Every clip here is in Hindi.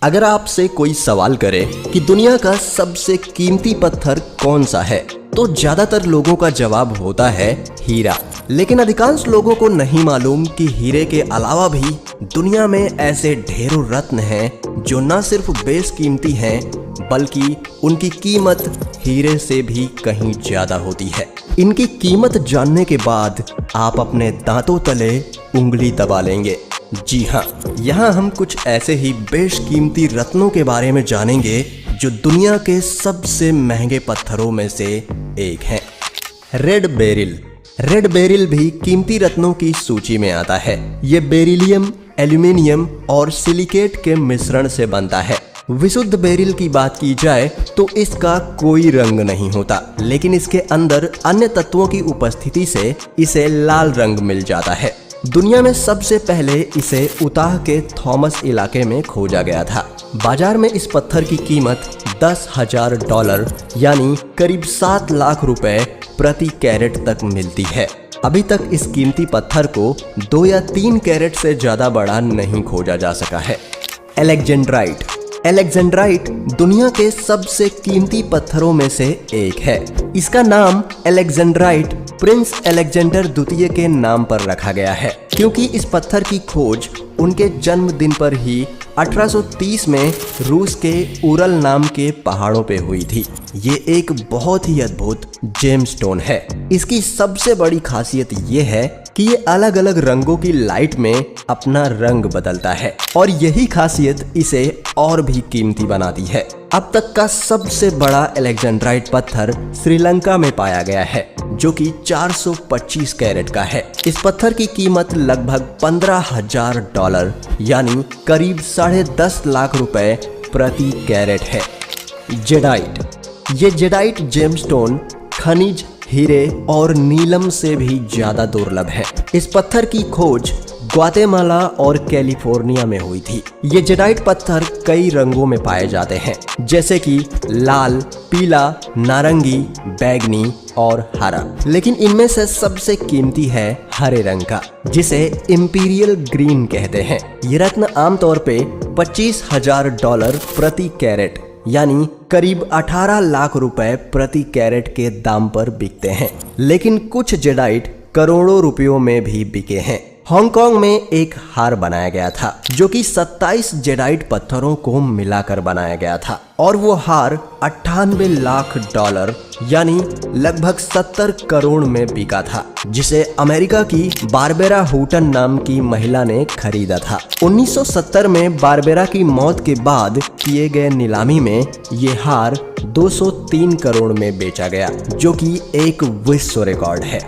अगर आपसे कोई सवाल करे कि दुनिया का सबसे कीमती पत्थर कौन सा है, तो ज्यादातर लोगों का जवाब होता है हीरा। लेकिन अधिकांश लोगों को नहीं मालूम कि हीरे के अलावा भी दुनिया में ऐसे ढेरों रत्न हैं जो न सिर्फ बेशकीमती हैं, बल्कि उनकी कीमत हीरे से भी कहीं ज्यादा होती है। इनकी कीमत जानने के बाद आप अपने दांतों तले उंगली दबा लेंगे। जी हाँ, यहाँ हम कुछ ऐसे ही बेशकीमती रत्नों के बारे में जानेंगे जो दुनिया के सबसे महंगे पत्थरों में से एक हैं। Red beryl. रेड बेरिल भी कीमती रत्नों की सूची में आता है। ये बेरिलियम, एल्यूमिनियम और सिलिकेट के मिश्रण से बनता है। विशुद्ध बेरिल की बात की जाए तो इसका कोई रंग नहीं होता, लेकिन इसके अंदर अन्य तत्वों की उपस्थिति से इसे लाल रंग मिल जाता है। दुनिया में सबसे पहले इसे उताह के थॉमस इलाके में खोजा गया था। बाजार में इस पत्थर की कीमत $10,000 यानी करीब 7 लाख रुपए प्रति कैरेट तक मिलती है। अभी तक इस कीमती पत्थर को 2 या 3 कैरेट से ज्यादा बड़ा नहीं खोजा जा सका है। एलेक्जेंड्राइट। एलेक्जेंड्राइट दुनिया के सबसे कीमती पत्थरों में से एक है। इसका नाम एलेक्जेंड्राइट प्रिंस अलेक्जेंडर द्वितीय के नाम पर रखा गया है, क्योंकि इस पत्थर की खोज उनके जन्मदिन पर ही 1830 में रूस के उरल नाम के पहाड़ों पे हुई थी। ये एक बहुत ही अद्भुत जेमस्टोन है। इसकी सबसे बड़ी खासियत ये है कि ये अलग अलग रंगों की लाइट में अपना रंग बदलता है, और यही खासियत इसे और भी कीमती बनाती है। अब तक का सबसे बड़ा एलेक्जेंड्राइट पत्थर श्रीलंका में पाया गया है, जो कि 425 कैरेट का है। इस पत्थर की कीमत लगभग $15,000 यानी करीब 10.5 लाख रुपए प्रति कैरेट है। जेडाइट। ये जेडाइट जेमस्टोन खनिज, हीरे और नीलम से भी ज्यादा दुर्लभ है। इस पत्थर की खोज ग्वाटेमाला और कैलिफोर्निया में हुई थी। ये जेडाइट पत्थर कई रंगों में पाए जाते हैं, जैसे कि लाल, पीला, नारंगी, बैंगनी और हरा। लेकिन इनमें से सबसे कीमती है हरे रंग का, जिसे इंपीरियल ग्रीन कहते हैं। ये रत्न आमतौर पे $25,000 प्रति कैरेट यानी करीब 18 लाख रुपए प्रति कैरेट के दाम पर बिकते हैं। लेकिन कुछ जेडाइट करोड़ों रुपयों में भी बिके हैं। हांगकांग में एक हार बनाया गया था, जो कि 27 जेडाइट पत्थरों को मिलाकर बनाया गया था, और वो हार $98 लाख यानी लगभग 70 करोड़ में बिका था, जिसे अमेरिका की बारबेरा हुटन नाम की महिला ने खरीदा था। 1970 में बारबेरा की मौत के बाद किए गए नीलामी में ये हार 203 करोड़ में बेचा गया, जो कि एक विश्व रिकॉर्ड है।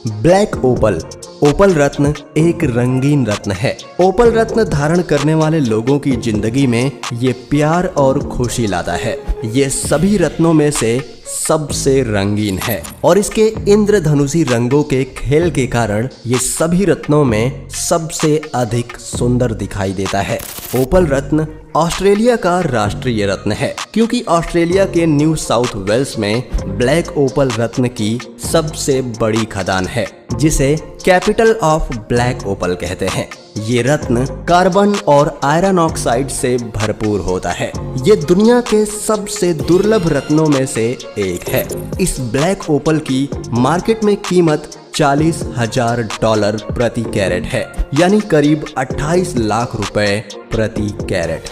ब्लैक ओपल। ओपल रत्न एक रंगीन रत्न है। ओपल रत्न धारण करने वाले लोगों की जिंदगी में ये प्यार और खुशी लाता है। ये सभी रत्नों में से सबसे रंगीन है, और इसके इंद्रधनुषी रंगों के खेल के कारण ये सभी रत्नों में सबसे अधिक सुंदर दिखाई देता है। ओपल रत्न ऑस्ट्रेलिया का राष्ट्रीय रत्न है, क्योंकि ऑस्ट्रेलिया के न्यू साउथ वेल्स में ब्लैक ओपल रत्न की सबसे बड़ी खदान है, जिसे कैपिटल ऑफ ब्लैक ओपल कहते हैं। ये रत्न कार्बन और आयरन ऑक्साइड से भरपूर होता है। ये दुनिया के सबसे दुर्लभ रत्नों में से एक है। इस ब्लैक ओपल की मार्केट में कीमत $40,000 प्रति कैरेट है, यानी करीब 28 लाख रुपए प्रति कैरेट।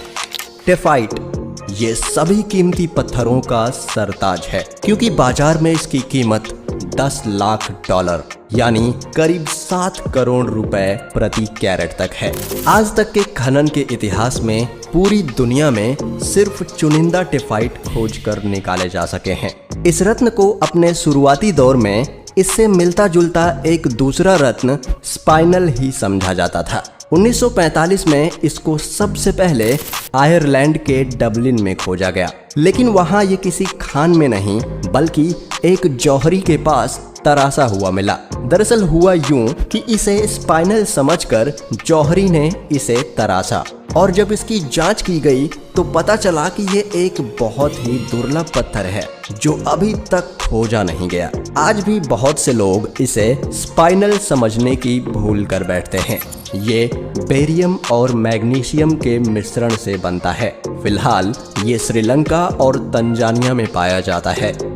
टेफाइट। ये सभी कीमती पत्थरों का सरताज है, क्योंकि बाजार में इसकी कीमत $10 लाख यानी करीब 7 करोड़ रुपए प्रति कैरेट तक है। आज तक के खनन के इतिहास में पूरी दुनिया में सिर्फ चुनिंदा टेफाइट खोज कर निकाले जा सके हैं। इस रत्न को अपने शुरुआती दौर में इससे मिलता जुलता एक दूसरा रत्न स्पाइनल ही समझा जाता था। 1945 में इसको सबसे पहले आयरलैंड के डबलिन में खोजा गया, लेकिन वहां ये किसी खान में नहीं बल्कि एक जौहरी के पास तरासा हुआ मिला। दरअसल हुआ यूं कि इसे स्पाइनल समझकर जौहरी ने इसे तरासा, और जब इसकी जांच की गई तो पता चला कि ये एक बहुत ही दुर्लभ पत्थर है, जो अभी तक खोजा नहीं गया। आज भी बहुत से लोग इसे स्पाइनल समझने की भूल कर बैठते हैं। ये बेरियम और मैग्नीशियम के मिश्रण से बनता है। फिलहाल ये श्रीलंका और तंजानिया में पाया जाता है।